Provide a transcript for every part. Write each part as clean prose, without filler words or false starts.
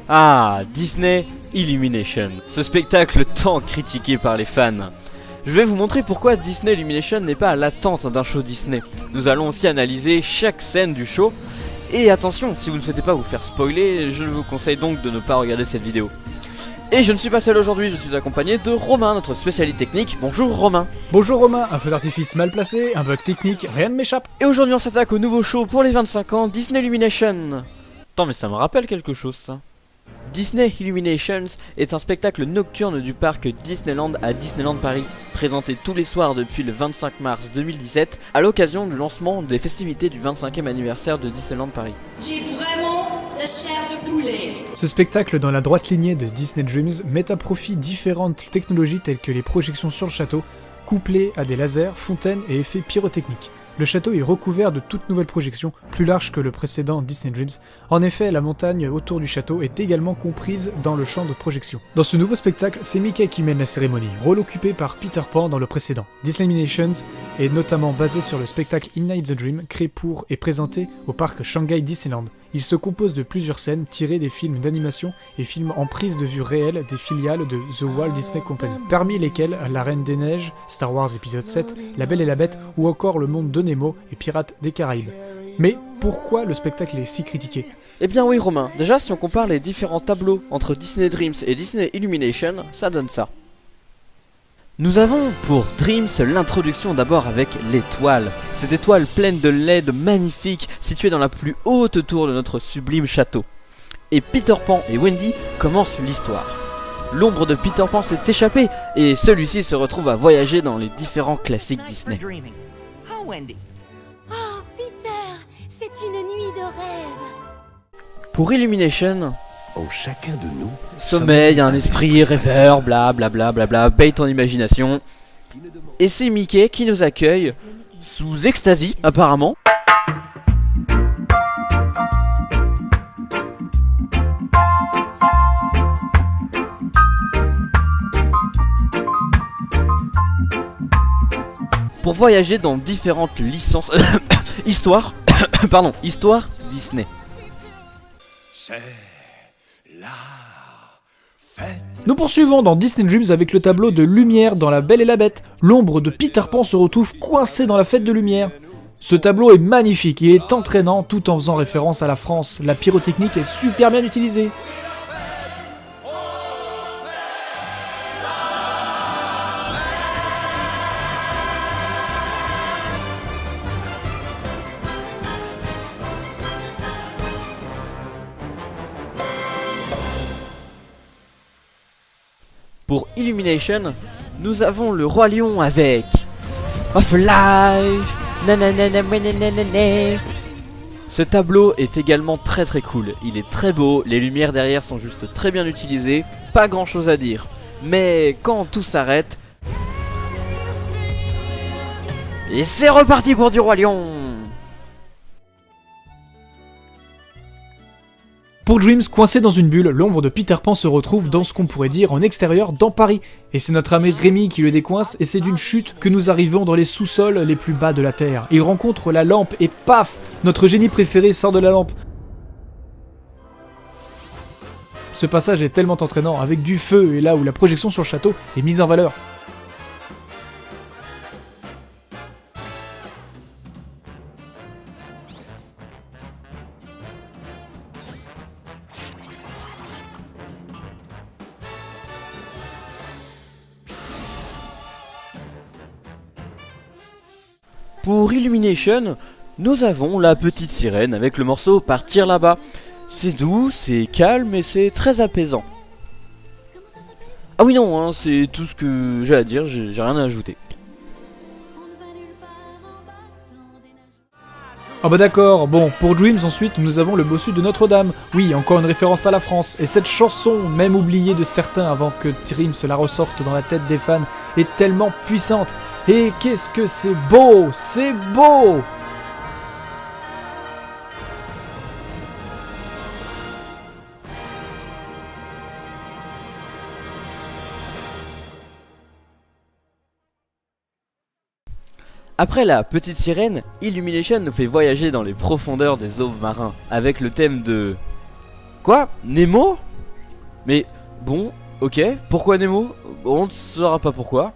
Ah, Disney Illumination, ce spectacle tant critiqué par les fans. Je vais vous montrer pourquoi Disney Illumination n'est pas à l'attente d'un show Disney. Nous allons aussi analyser chaque scène du show. Et attention, si vous ne souhaitez pas vous faire spoiler, je vous conseille donc de ne pas regarder cette vidéo. Et je ne suis pas seul aujourd'hui, je suis accompagné de Romain, notre spécialiste technique. Bonjour Romain. Bonjour Romain, un feu d'artifice mal placé, un bug technique, rien ne m'échappe. Et aujourd'hui on s'attaque au nouveau show pour les 25 ans, Disney Illumination. Attends, mais ça me rappelle quelque chose ça. Disney Illuminations est un spectacle nocturne du parc Disneyland à Disneyland Paris, présenté tous les soirs depuis le 25 mars 2017 à l'occasion du lancement des festivités du 25e anniversaire de Disneyland Paris. J'ai vraiment la chair de poulet. Ce spectacle dans la droite lignée de Disney Dreams met à profit différentes technologies telles que les projections sur le château, couplées à des lasers, fontaines et effets pyrotechniques. Le château est recouvert de toutes nouvelles projections, plus larges que le précédent Disney Dreams. En effet, la montagne autour du château est également comprise dans le champ de projection. Dans ce nouveau spectacle, c'est Mickey qui mène la cérémonie, rôle occupé par Peter Pan dans le précédent. Disney Illuminations est notamment basé sur le spectacle In Night the Dream, créé pour et présenté au parc Shanghai Disneyland. Il se compose de plusieurs scènes tirées des films d'animation et films en prise de vue réelle des filiales de The Walt Disney Company, parmi lesquels La Reine des Neiges, Star Wars épisode 7, La Belle et la Bête ou encore Le Monde de Nemo et Pirates des Caraïbes. Mais pourquoi le spectacle est si critiqué ? Eh bien oui Romain, déjà si on compare les différents tableaux entre Disney Dreams et Disney Illumination, ça donne ça. Nous avons pour Dreams l'introduction d'abord avec l'étoile. Cette étoile pleine de LED magnifique située dans la plus haute tour de notre sublime château. Et Peter Pan et Wendy commencent l'histoire. L'ombre de Peter Pan s'est échappée et celui-ci se retrouve à voyager dans les différents classiques Disney. Oh, Wendy. Oh, Peter, c'est une nuit de rêve. Pour Illumination, En chacun de nous, sommeil, un esprit rêveur, bla bla bla bla bla, paye ton imagination. Et c'est Mickey qui nous accueille sous extasie apparemment. Pour voyager dans différentes licences histoires Disney. c'est la fête. Nous poursuivons dans Disney Dreams avec le tableau de lumière dans La Belle et la Bête. L'ombre de Peter Pan se retrouve coincée dans la fête de lumière. Ce tableau est magnifique, il est entraînant tout en faisant référence à la France. La pyrotechnique est super bien utilisée. Pour Illumination, nous avons le Roi Lion avec Of Life. Nananana. Ce tableau est également très cool. Il est très beau, les lumières derrière sont juste très bien utilisées, pas grand chose à dire. Mais quand tout s'arrête, et c'est reparti pour du Roi Lion. Pour Dreams, coincé dans une bulle, l'ombre de Peter Pan se retrouve dans ce qu'on pourrait dire en extérieur dans Paris. Et c'est notre ami Rémi qui le décoince et c'est d'une chute que nous arrivons dans les sous-sols les plus bas de la Terre. Il rencontre la lampe et paf, notre génie préféré sort de la lampe. Ce passage est tellement entraînant avec du feu et là où la projection sur le château est mise en valeur. Pour Illumination, nous avons la petite sirène avec le morceau Partir là-bas. C'est doux, c'est calme et c'est très apaisant. Ah oui non, hein, c'est tout ce que j'ai à dire, j'ai rien à ajouter. Ah bah d'accord, bon, pour Dreams ensuite nous avons le bossu de Notre-Dame. Oui, encore une référence à la France. Et cette chanson, même oubliée de certains avant que Dreams la ressorte dans la tête des fans, est tellement puissante. Et qu'est-ce que c'est beau! C'est beau! Après la petite sirène, Illumination nous fait voyager dans les profondeurs des eaux marins avec le thème de... Quoi? Nemo? Mais bon, ok, pourquoi Nemo? On ne saura pas pourquoi.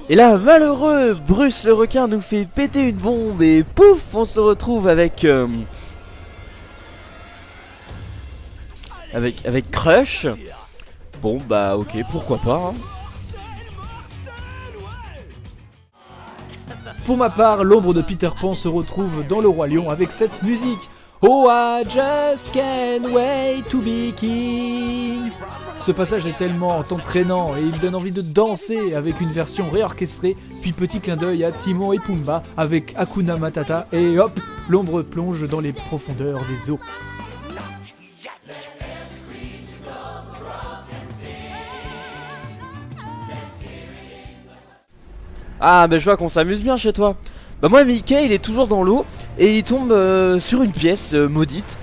Et là, malheureux, Bruce le requin nous fait péter une bombe et pouf, on se retrouve avec Crush. Bon bah ok, pourquoi pas hein. Pour ma part, l'ombre de Peter Pan se retrouve dans Le Roi Lion avec cette musique. Oh, I just can't wait to be king. Ce passage est tellement entraînant et il donne envie de danser avec une version réorchestrée, puis petit clin d'œil à Timon et Pumba avec Hakuna Matata et hop, l'ombre plonge dans les profondeurs des eaux. Ah bah je vois qu'on s'amuse bien chez toi. Bah moi Mickey il est toujours dans l'eau et il tombe sur une pièce maudite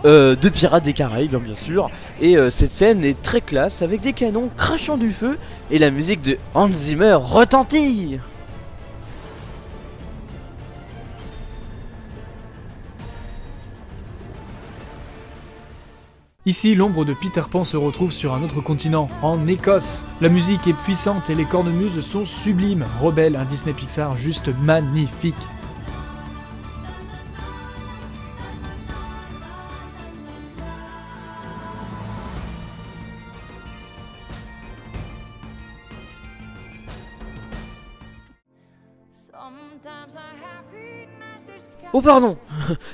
de Pirates des Caraïbes bien sûr. Et cette scène est très classe avec des canons crachant du feu et la musique de Hans Zimmer retentit. Ici, l'ombre de Peter Pan se retrouve sur un autre continent, en Écosse. La musique est puissante et les cornemuses sont sublimes. Rebelle, un Disney Pixar juste magnifique. Oh pardon,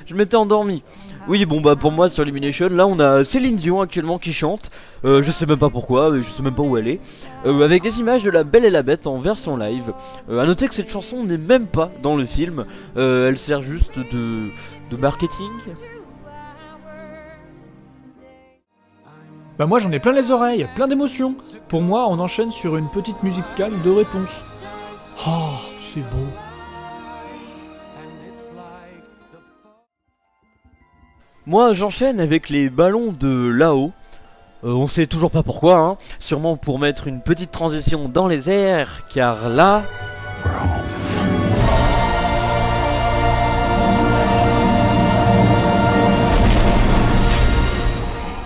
je m'étais endormi. Oui bon bah pour moi sur Illumination, là on a Céline Dion actuellement qui chante. Je sais même pas pourquoi, je sais même pas où elle est. Avec des images de La Belle et la Bête en version live. A noter que cette chanson n'est même pas dans le film. Elle sert juste de marketing. Bah moi j'en ai plein les oreilles, plein d'émotions. Pour moi on enchaîne sur une petite musique calme de réponse. Oh, c'est beau. Moi j'enchaîne avec les ballons de là-haut. On sait toujours pas pourquoi hein. Sûrement pour mettre une petite transition dans les airs. Car là...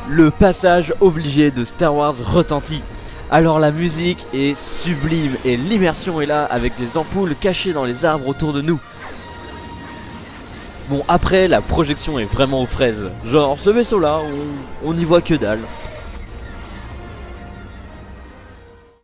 le passage obligé de Star Wars retentit. Alors la musique est sublime et l'immersion est là avec des ampoules cachées dans les arbres autour de nous. Bon après la projection est vraiment aux fraises. Genre ce vaisseau là on n'y voit que dalle.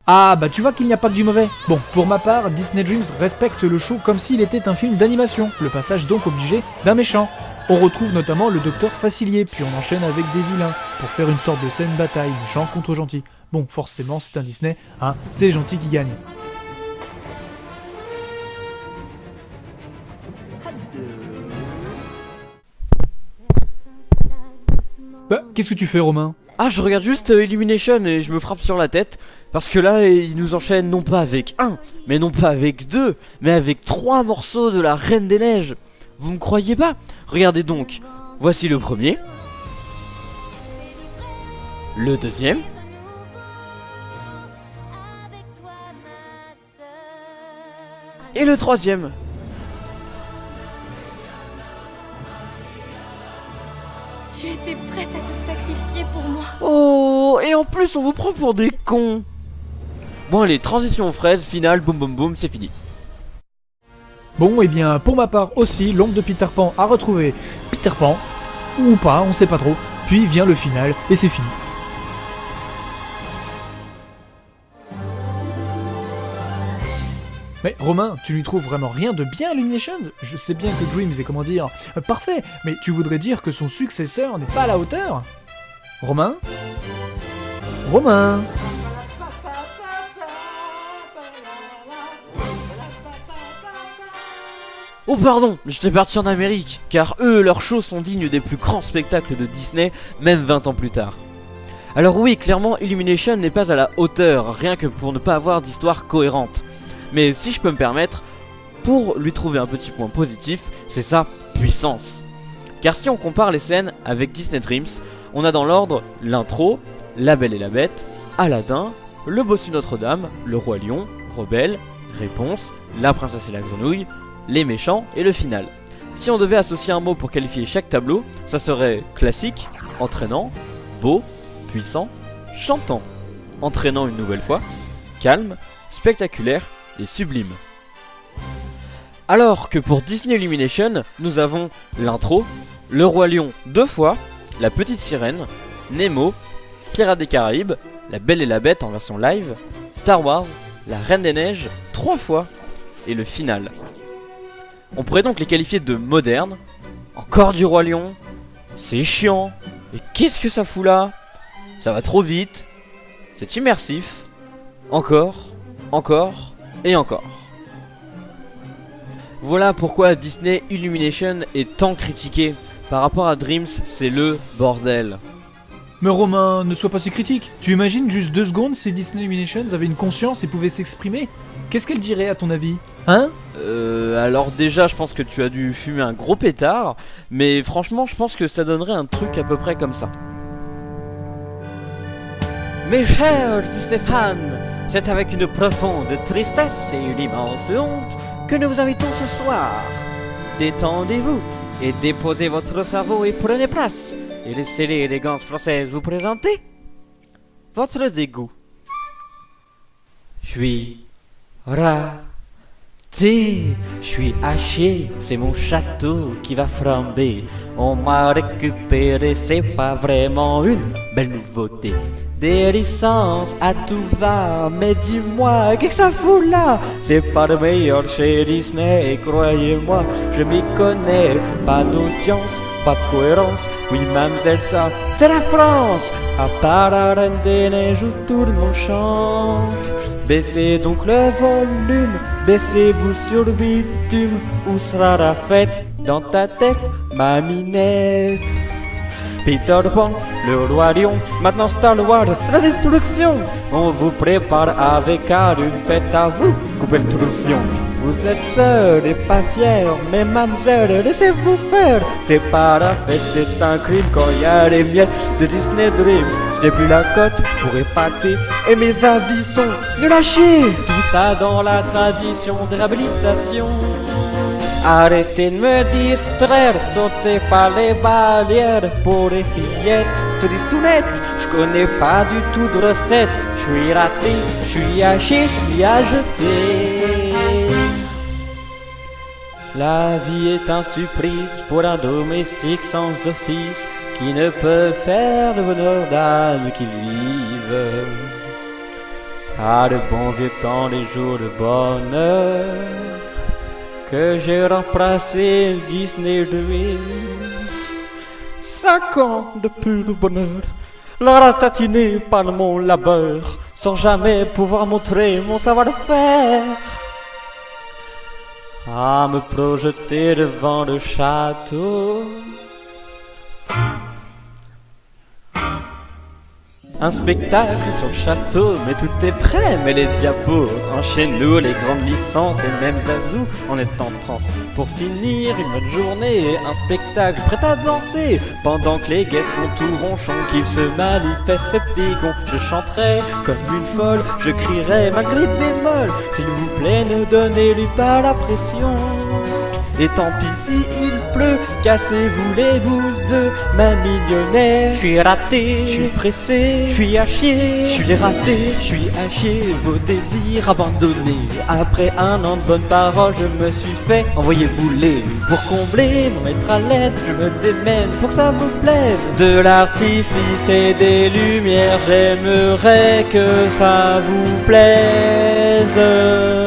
Ah bah tu vois qu'il n'y a pas que du mauvais. Bon, pour ma part, Disney Dreams respecte le show comme s'il était un film d'animation, le passage donc obligé d'un méchant. On retrouve notamment le docteur Facilier, puis on enchaîne avec des vilains, pour faire une sorte de scène bataille, gens contre gentils. Bon, forcément c'est un Disney, hein, c'est les gentils qui gagnent. Bah, qu'est-ce que tu fais Romain ? Ah je regarde juste Illumination et je me frappe sur la tête. Parce que là il nous enchaîne non pas avec un, mais non pas avec deux, mais avec 3 morceaux de la Reine des Neiges. Vous me croyez pas? Regardez donc, voici le premier. Le deuxième. Et le troisième. Tu étais prête à te sacrifier pour moi. Oh, et en plus on vous prend pour des cons. Bon allez, transition fraise, finale, boum boum boum, c'est fini. Bon, et bien, pour ma part aussi, l'ombre de Peter Pan a retrouvé Peter Pan, ou pas, on sait pas trop, puis vient le final, et c'est fini. Mais Romain, tu lui trouves vraiment rien de bien à Illuminations? Je sais bien que Dreams est, comment dire, parfait, mais tu voudrais dire que son successeur n'est pas à la hauteur? Romain? Romain? Oh pardon, j'étais parti en Amérique, car eux, leurs shows sont dignes des plus grands spectacles de Disney, même 20 ans plus tard. Alors oui, clairement, Illumination n'est pas à la hauteur, rien que pour ne pas avoir d'histoire cohérente. Mais si je peux me permettre, pour lui trouver un petit point positif, c'est sa puissance. Car si on compare les scènes avec Disney Dreams, on a dans l'ordre l'intro, La Belle et la Bête, Aladdin, Le Bossu Notre-Dame, Le Roi Lion, Rebelle, Réponse, La Princesse et la Grenouille, Les Méchants et le final. Si on devait associer un mot pour qualifier chaque tableau, ça serait classique, entraînant, beau, puissant, chantant, entraînant une nouvelle fois, calme, spectaculaire et sublime. Alors que pour Disney Illumination, nous avons l'intro, le Roi Lion 2 fois, la Petite Sirène, Nemo, Pirates des Caraïbes, La Belle et la Bête en version live, Star Wars, La Reine des Neiges 3 fois, et le final. On pourrait donc les qualifier de modernes, encore du Roi Lion, c'est chiant, et qu'est-ce que ça fout là? Ça va trop vite, c'est immersif, encore, encore et encore. Voilà pourquoi Disney Illumination est tant critiqué. Par rapport à Dreams, c'est le bordel. Mais Romain, ne sois pas si critique. Tu imagines juste 2 secondes si Disney Illumination avait une conscience et pouvait s'exprimer? Qu'est-ce qu'elle dirait à ton avis? Hein? Alors déjà, je pense que tu as dû fumer un gros pétard, mais franchement, je pense que ça donnerait un truc à peu près comme ça. Mes chers Disney fans, c'est avec une profonde tristesse et une immense honte que nous vous invitons ce soir. Détendez-vous et déposez votre cerveau et prenez place. Et laissez l'élégance française vous présenter votre dégoût. Je suis raté, je suis haché, c'est mon château qui va flamber. On m'a récupéré, c'est pas vraiment une belle nouveauté. Des licences à tout va, mais dis-moi, qu'est-ce que ça fout là? C'est pas le meilleur chez Disney, et croyez-moi, je m'y connais. Pas d'audience, pas de cohérence, oui mademoiselle ça, c'est la France. À part la Reine des Neiges où tout le monde chante. Baissez donc le volume, baissez-vous sur le bitume. Où sera la fête dans ta tête, ma minette? Peter Pan, le Roi Lion, maintenant Star Wars, c'est la destruction. On vous prépare avec art une fête à vous, coupez le troufion. Vous êtes seul et pas fier, mais mademoiselle, laissez-vous faire. C'est pas la fête, c'est un crime quand y a les miettes de Disney Dreams. Je n'ai plus la cote pour épater et mes habits sont nuls à chier. Tout ça dans la tradition de réhabilitation. Arrêtez de me distraire, sautez pas les barrières pour les fillettes tristounettes. Je connais pas du tout de recette, je suis raté, je suis haché, je suis à jeter. La vie est un supplice pour un domestique sans office qui ne peut faire le bonheur d'âmes qui vivent. Ah, le bon vieux temps, les jours de bonheur que j'ai remplacé Disney Dreams. 5 ans de pur bonheur, la ratatinée par mon labeur, sans jamais pouvoir montrer mon savoir-faire. À me projeter devant le château. Un spectacle sur le château, mais tout est prêt, mais les diapos. Enchaîne-nous les grandes licences et même Zazou en est en transe. Pour finir une bonne journée, un spectacle prêt à danser. Pendant que les guests sont tout ronchons, qu'ils se manifestent scepticons. Je chanterai comme une folle, je crierai malgré bémol. S'il vous plaît, ne donnez-lui pas la pression. Et tant pis si il pleut, cassez-vous les bouseux, ma mignonnette. Je suis raté, je suis pressé, je suis haché, je suis raté, je suis haché, vos désirs abandonnés. Après un an de bonnes paroles, je me suis fait envoyer bouler. Pour combler, me mettre à l'aise, je me démène pour que ça vous plaise. De l'artifice et des lumières, j'aimerais que ça vous plaise.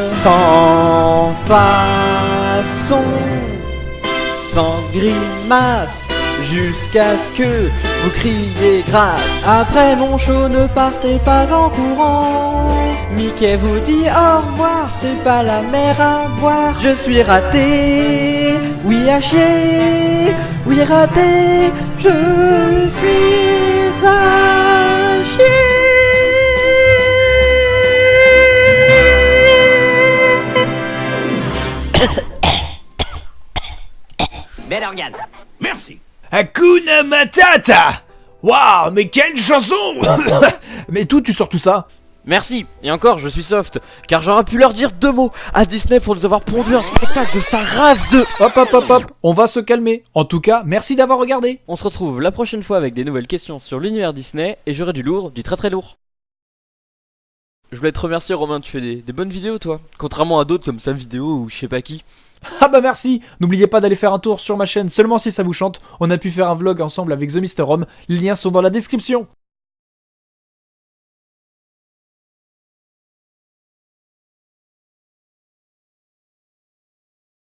Sans façon, sans grimace, jusqu'à ce que vous criez grâce. Après mon show, ne partez pas en courant. Mickey vous dit au revoir, c'est pas la mer à boire. Je suis raté, oui haché, oui raté, je suis haché. Bel organe. Merci. Hakuna Matata! Waouh, mais quelle chanson! Mais d'où tu sors tout ça? Merci, et encore je suis soft, car j'aurais pu leur dire 2 mots à Disney pour nous avoir pondu un spectacle de sa race de... Hop hop hop hop, on va se calmer. En tout cas, merci d'avoir regardé. On se retrouve la prochaine fois avec des nouvelles questions sur l'univers Disney, et j'aurai du lourd, du très très lourd. Je voulais te remercier Romain, tu fais des bonnes vidéos toi, contrairement à d'autres comme Sam Vidéo ou je sais pas qui. Ah bah merci. N'oubliez pas d'aller faire un tour sur ma chaîne seulement si ça vous chante. On a pu faire un vlog ensemble avec The Mr. Rome. Les liens sont dans la description.